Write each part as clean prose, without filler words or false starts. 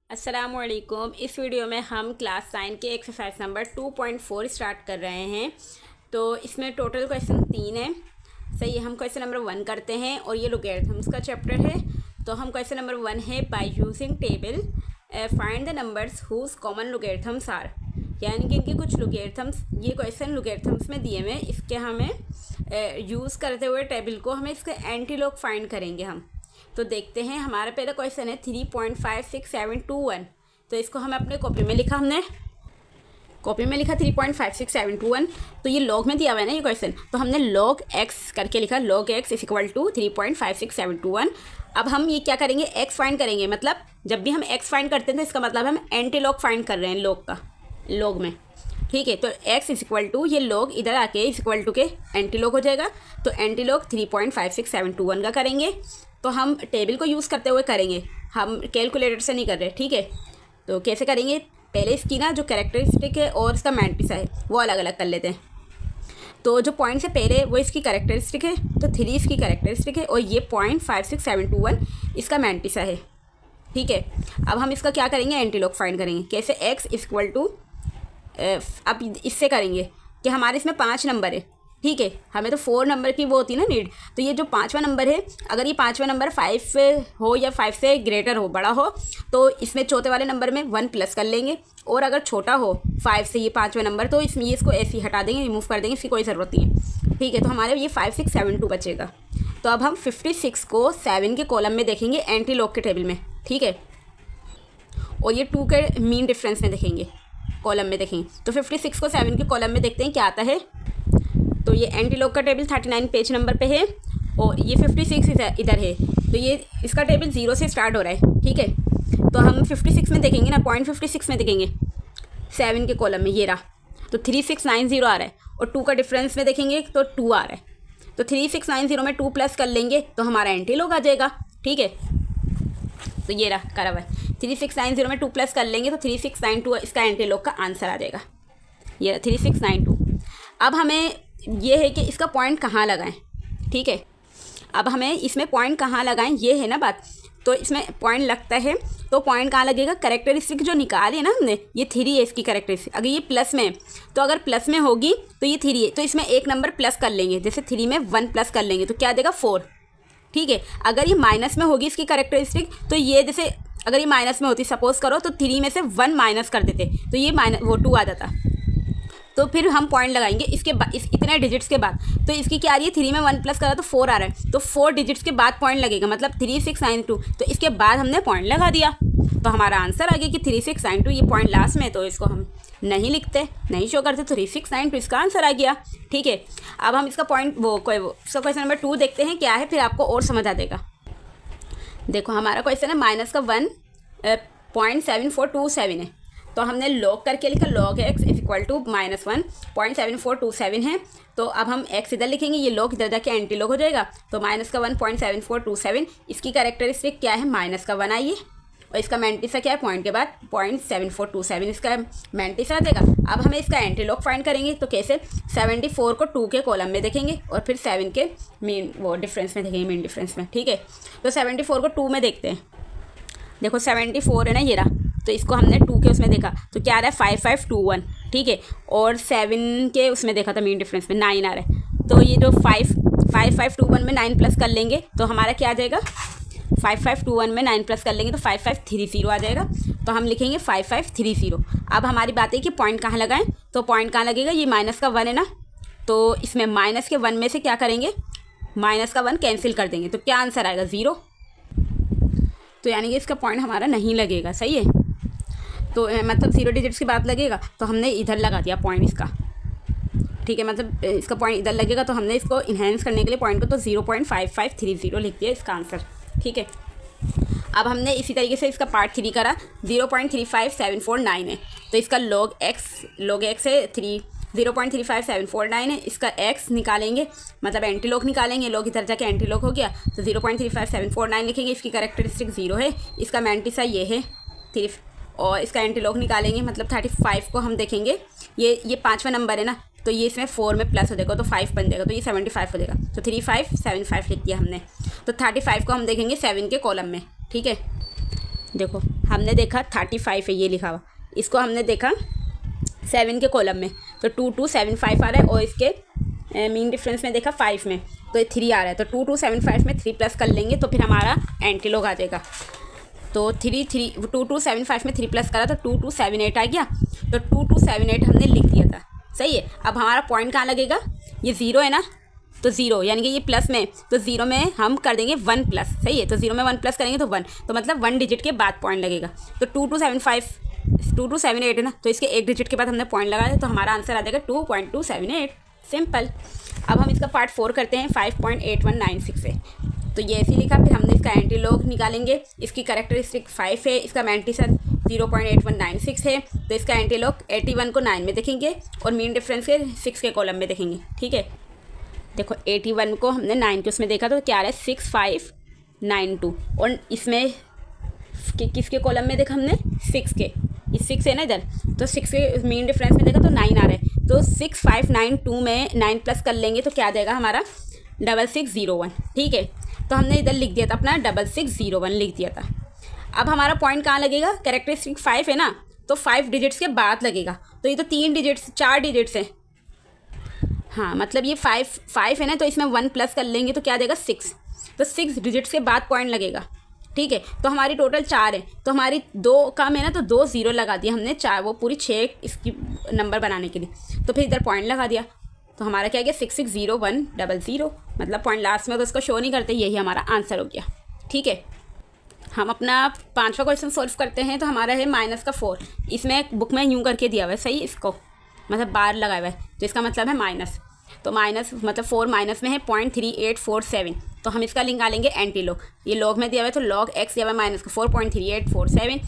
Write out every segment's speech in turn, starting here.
अस्सलामुअलैकुम। इस वीडियो में हम क्लास 9 के एक्सरसाइज नंबर 2.4 स्टार्ट कर रहे हैं। तो इसमें टोटल क्वेश्चन 3 है। सही है, हम क्वेश्चन नंबर 1 करते हैं और ये लोगैरिथम्स का चैप्टर है। तो हम क्वेश्चन नंबर 1 है by using table find the numbers whose common logarithms are, यानी कि इनके कुछ लोगैरिथम्स, ये क्वेश्चन लोगैरिथम्स में दिए हुए, इसके हमें यूज़ करते हुए टेबल को हमें इसके एंटीलॉग फाइंड करेंगे हम। तो देखते हैं, हमारा पहला क्वेश्चन है 3.56721। तो इसको हमें अपने कॉपी में लिखा, हमने कॉपी में लिखा 3.56721। तो ये लॉग में दिया हुआ है ना ये क्वेश्चन, तो हमने लॉग एक्स करके लिखा, log x is equal to 3.56721। अब हम ये क्या करेंगे, एक्स फाइंड करेंगे। मतलब जब भी हम एक्स फाइंड करते हैं तो इसका मतलब हम एंटीलॉग फाइंड कर रहे हैं लॉग का, लॉग में। ठीक है, तो x इज इक्वल टू, ये लॉग इधर आके इज इक्वल टू के एंटीलॉग हो जाएगा। तो एंटीलॉग 3.56721 का करेंगे। तो हम टेबल को यूज़ करते हुए करेंगे, हम कैलकुलेटर से नहीं कर रहे। ठीक है, तो कैसे करेंगे, पहले इसकी ना जो कैरेक्टरिस्टिक है और इसका मैंटिसा है वो अलग अलग कर लेते हैं। तो जो पॉइंट से पहले वो इसकी कैरेक्टरिस्टिक है, तो 3 इसकी कैरेक्टरिस्टिक है और ये 0.56721 इसका मैंटिसा है। ठीक है, अब हम इसका क्या करेंगे, एंटीलॉग फाइंड करेंगे। कैसे, x इज इक्वल टू, अब इससे करेंगे कि हमारे इसमें 5 नंबर है। ठीक है, हमें तो 4 नंबर की वो होती है ना नीड। तो ये जो 5वां नंबर है, अगर ये 5वां नंबर 5 हो या 5 से ग्रेटर हो, बड़ा हो, तो इसमें चौथे वाले नंबर में 1 प्लस कर लेंगे। और अगर छोटा हो 5 से ये 5वां नंबर, तो इसमें ये इसको ऐसे ही हटा देंगे, रिमूव कर देंगे, इसकी कोई ज़रूरत नहीं है। ठीक है, तो हमारे ये 5672 बचेगा। तो अब हम 56 को 7 के कॉलम में देखेंगे, एंटीलॉग के टेबल में। ठीक है, और ये 2 के मीन डिफरेंस में देखेंगे, कॉलम में देखेंगे। तो 56 को 7 के कॉलम में देखते हैं क्या आता है। तो ये एंटीलॉग का टेबल 39 पेज नंबर पे है और ये 56 इधर है। तो ये इसका टेबल 0 से स्टार्ट हो रहा है। ठीक है, तो हम 56 में देखेंगे ना, 0.56 में देखेंगे 7 के कॉलम में, ये रहा। तो 3690 आ रहा है और 2 का डिफरेंस में देखेंगे तो 2 आ रहा है। तो 3690 में 2 प्लस कर लेंगे तो हमारा एंटीलॉग आ जाएगा। ठीक है, तो ये रहा करा हुआ है। 3690 में 2 प्लस कर लेंगे तो 3692 इसका एंटीलॉग का आंसर आ जाएगा। ये 3692। अब हमें ये है कि इसका पॉइंट कहाँ लगाएं। ठीक है, अब हमें इसमें पॉइंट कहाँ लगाएं, ये है ना बात। तो इसमें पॉइंट लगता है, तो पॉइंट कहाँ लगेगा, कैरेक्टरिस्टिक जो निकाली है ना हमने, ये 3 है इसकी कैरेक्टरिस्टिक। अगर ये प्लस में है, तो अगर प्लस में होगी तो ये 3 है, तो इसमें एक नंबर प्लस कर लेंगे। जैसे 3 में 1 प्लस कर लेंगे तो क्या देगा, 4। ठीक है, अगर ये माइनस में होगी इसकी कैरेक्टरिस्टिक, तो ये जैसे अगर ये माइनस में होती, सपोज करो, तो 3 में से 1 माइनस कर देते तो ये वो 2 आ जाता। तो फिर हम पॉइंट लगाएंगे इसके बाद, इतने डिजिट्स के बाद। तो इसकी क्या आ रही है, 3 में 1 प्लस करा तो 4 आ रहा है, तो 4 डिजिट्स के बाद पॉइंट लगेगा, मतलब 3692। तो इसके बाद हमने पॉइंट लगा दिया, तो हमारा आंसर आ गया कि 3692। ये पॉइंट लास्ट में, तो इसको हम नहीं लिखते, नहीं शो करते, तो 3692 इसका आंसर आ गया। ठीक है, अब हम इसका पॉइंट इसका क्वेश्चन नंबर 2 देखते हैं क्या है, फिर आपको और समझ आ जाएगा। देखो, हमारा क्वेश्चन है -1.7427 है। तो हमने लॉग करके लिखा, log x is equal to -1.7427 है। तो अब हम एक्स इधर लिखेंगे, ये लॉग इधर जाके एंटीलॉग हो जाएगा। तो -1.7427 इसकी कैरेक्टरिस्टिक क्या है, -1 आई है, और इसका मैंटिसा क्या है, पॉइंट के बाद 0.7427 इसका मैंटिसा आ जाएगा। अब हमें इसका एंटीलॉग फाइंड करेंगे। तो कैसे, 74 को 2 के कॉलम में देखेंगे और फिर 7 के मीन वो डिफरेंस में देखेंगे, मीन डिफरेंस में। ठीक है, तो 74 को 2 में देखते हैं। देखो 74 है ना, ये रहा। तो इसको हमने 2 के उसमें देखा तो क्या आ रहा है, 5521। ठीक है, और 7 के उसमें देखा था मीन डिफरेंस में 9 आ रहा है। तो ये जो 5521 में 9 प्लस कर लेंगे तो हमारा क्या आ जाएगा, 5521 में 9 प्लस कर लेंगे तो 5530 आ जाएगा। तो हम लिखेंगे 5530। अब हमारी बात है कि पॉइंट कहाँ लगाएं। तो पॉइंट कहाँ लगेगा, ये माइनस का 1 है ना, तो इसमें माइनस के 1 में से क्या करेंगे, माइनस का 1 कैंसिल कर देंगे, तो क्या आंसर आएगा, 0। तो यानी कि इसका पॉइंट हमारा नहीं लगेगा। सही है, तो मतलब 0 डिजिट्स की बात लगेगा, तो हमने इधर लगा दिया पॉइंट इसका। ठीक है, मतलब इसका पॉइंट इधर लगेगा, तो हमने इसको इन्हेंस करने के लिए पॉइंट को तो 0.5530 लिख दिया इसका आंसर। ठीक है, अब हमने इसी तरीके से इसका पार्ट 3 करा, 0.35749 है। तो इसका लॉग एक्स है 0.35749 है। इसका x निकालेंगे, मतलब एंटीलॉग निकालेंगे, लॉग इधर जाके एंटीलॉग हो गया, तो 0.35749 लिखेंगे। इसकी कैरेक्टरिस्टिक 0 है, इसका मैंटिसा ये है 3, और इसका एंटीलॉग निकालेंगे, मतलब 35 को हम देखेंगे, ये 5वां नंबर है ना, तो ये इसमें 4 में प्लस हो जाएगा तो 5 बन जाएगा, तो ये 75 हो जाएगा। तो 3575 लिख दिया हमने। तो 35 को हम देखेंगे 7 के कॉलम में। ठीक है, देखो हमने देखा 35 है ये लिखा हुआ, इसको हमने देखा 7 के कॉलम में, तो 2275 आ रहा है, और इसके मीन डिफरेंस में देखा 5 में, तो ये 3 आ रहा है। तो 2275 में 3 प्लस कर लेंगे तो फिर हमारा एंटीलॉग आ जाएगा। तो 2275 में 3 प्लस करा तो 2278 आ गया। तो 2278 हमने लिख दिया था, सही है। अब हमारा पॉइंट कहाँ लगेगा, ये 0 है ना, तो 0 यानी कि ये प्लस में, तो 0 में हम कर देंगे 1 प्लस, सही है। तो 0 में 1 प्लस करेंगे तो 1, तो मतलब 1 डिजिट के बाद पॉइंट लगेगा। तो 2278 है ना, तो इसके 1 डिजिट के बाद हमने पॉइंट लगाया, तो हमारा आंसर आ जाएगा 2.278। सिंपल। अब हम इसका पार्ट 4 करते हैं, 5.8196 से। तो ये ऐसे लिखा, फिर हमने इसका एंटीलॉग निकालेंगे। इसकी कैरेक्टरिस्टिक 5 है, इसका मैंटिसन 0.8196 है, तो इसका एंटीलॉग 81 को 9 में देखेंगे और मीन डिफरेंस के 6 के कॉलम में देखेंगे, ठीक है। देखो 81 को हमने 9 के उसमें देखा तो क्या आ रहा है 6592, और इसमें किसके कॉलम में देखा हमने 6 के, इस 6 है ना इधर, तो 6 के मीन डिफरेंस में देखा तो 9 आ रहा है। तो 6592 में 9 प्लस कर लेंगे तो क्या आ जाएगा हमारा 6601, ठीक है। तो हमने इधर लिख दिया था अपना 6601 लिख दिया था। अब हमारा पॉइंट कहाँ लगेगा, कैरेक्टरिस्टिक 5 है ना, तो 5 डिजिट्स के बाद लगेगा। तो ये तो 4 डिजिट्स हैं, हाँ मतलब ये 5 है ना, तो इसमें 1 प्लस कर लेंगे तो क्या देगा 6, तो 6 डिजिट्स के बाद पॉइंट लगेगा, ठीक है। तो हमारी टोटल 4 है, तो हमारी 2 कम है ना, तो 2 0 लगा दिया हमने, 4 वो पूरी 6 इसकी नंबर बनाने के लिए। तो फिर इधर पॉइंट लगा दिया, तो हमारा क्या गया 660100, मतलब पॉइंट लास्ट में तो उसको शो नहीं करते, यही हमारा आंसर हो गया, ठीक है। हम अपना 5वां क्वेश्चन सॉल्व करते हैं। तो हमारा है -4, इसमें बुक में यूँ करके दिया हुआ है, सही, इसको मतलब बार लगाया हुआ है, तो इसका मतलब है माइनस। तो माइनस मतलब 4 माइनस में है 0.3847, तो हम इसका निकालेंगे एंटी लॉग। ये लॉग में दिया हुआ है, तो लॉग एक्स दिया हुआ है माइनस का 4.3847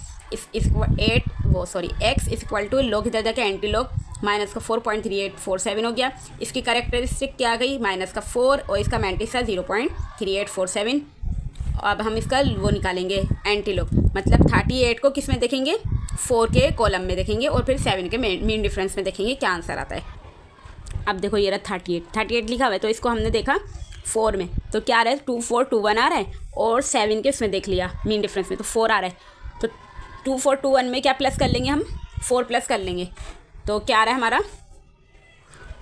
x is equal to log इधर जाके एंटी लॉग माइनस का 4.3847 हो गया। इसकी करेक्टरिस्टिक क्या आ गई -4, और इसका मैंटिस है 0.3847। अब हम इसका वो निकालेंगे एंटी लॉग, मतलब 38 को किस में देखेंगे 4 के कॉलम में देखेंगे, और फिर 7 के मीन डिफरेंस में देखेंगे क्या आंसर आता है। अब देखो ये रहा 38 लिखा हुआ है, तो इसको हमने देखा 4 में, तो क्या आ रहा है 2421 आ रहा है, और 7 के उसमें देख लिया मीन डिफरेंस में तो 4 आ रहा है। तो 2421 में क्या प्लस कर लेंगे हम 4 प्लस कर लेंगे, तो क्या आ रहा है हमारा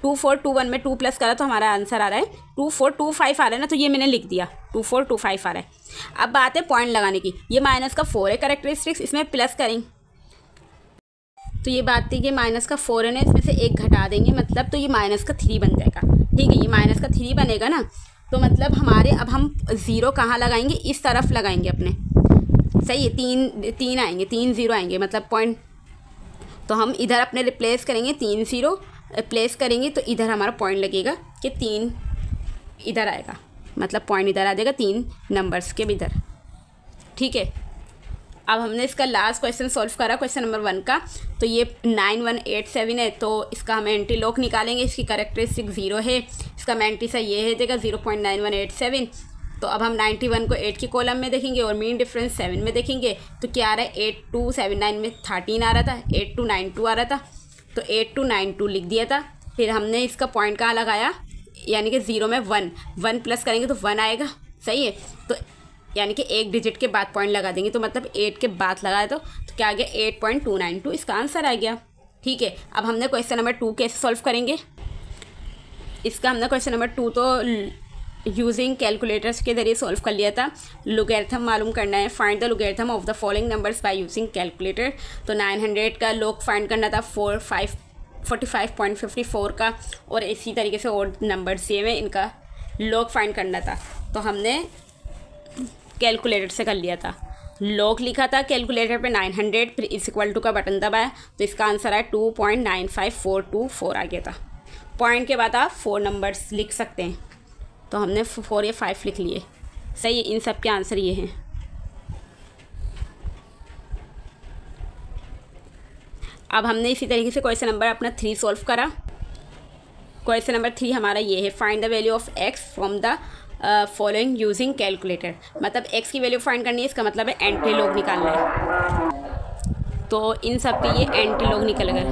2421 में 2 प्लस करा तो हमारा आंसर आ रहा है 2425 आ रहा है ना, तो ये मैंने लिख दिया 2425 आ रहा है। अब बात है पॉइंट लगाने की, ये माइनस का 4 है करेक्टरिस्टिक्स, इसमें प्लस करेंगे तो ये बात थी कि माइनस का 4 है ना, इसमें से 1 घटा देंगे, मतलब तो ये माइनस का 3 बन जाएगा, ठीक है। ये माइनस का 3 बनेगा ना, तो मतलब हमारे अब हम 0 कहाँ लगाएंगे, इस तरफ लगाएंगे अपने, सही है। 3 आएंगे, 3 0 आएंगे, मतलब पॉइंट, तो हम इधर अपने रिप्लेस करेंगे, 3 0 रिप्लेस करेंगे तो इधर हमारा पॉइंट लगेगा कि 3 इधर आएगा, मतलब पॉइंट इधर आ जाएगा 3 नंबर्स के इधर, ठीक है। अब हमने इसका लास्ट क्वेश्चन सॉल्व करा, क्वेश्चन नंबर 1 का। तो ये 9187 है, तो इसका हम एंटी लॉग निकालेंगे। इसकी करेक्टरिस्टिक 0 है, इसका मैंटिस है ये है देगा 0.9187। तो अब हम 91 को 8 की कॉलम में देखेंगे और मीन डिफरेंस 7 में देखेंगे, तो क्या आ रहा है 8279 में 13 आ रहा था, 8292 आ रहा था, तो 8292 लिख दिया था। फिर हमने इसका पॉइंट कहाँ लगाया, यानी कि 0 में 1 प्लस करेंगे तो 1 आएगा, सही है। तो यानी कि 1 डिजिट के बाद पॉइंट लगा देंगे, तो मतलब 8 के बाद लगाया तो क्या आ गया 8.292, इसका आंसर आ गया, ठीक है। अब हमने क्वेश्चन नंबर 2 कैसे सॉल्व करेंगे, इसका हमने क्वेश्चन नंबर 2 तो यूजिंग कैलकुलेटर्स के जरिए सॉल्व कर लिया था। लोगैरिथम मालूम करना है, find the logarithm of the following numbers by using calculator. तो 900 का लोग फाइंड करना था, 45.54 का, और इसी तरीके से और नंबर्स दिए हुए इनका लोग फाइंड करना था। तो हमने कैलकुलेटर से कर लिया था, लॉग लिखा था कैलकुलेटर पे 900, फिर इस इक्वल टू का बटन दबाया तो इसका आंसर है 2.95424 आ गया था। पॉइंट के बाद आप 4 नंबर्स लिख सकते हैं, तो हमने 4 या 5 लिख लिए, सही है। इन सब के आंसर ये हैं। अब हमने इसी तरीके से क्वेश्चन नंबर अपना 3 सॉल्व करा। क्वेश्चन नंबर 3 हमारा ये है, find the value of x from the following using calculator. मतलब एक्स की वैल्यू फाइंड करनी है, इसका मतलब है एंटी लॉग निकालना है। तो इन सब के ये एंटी लॉग निकल गए।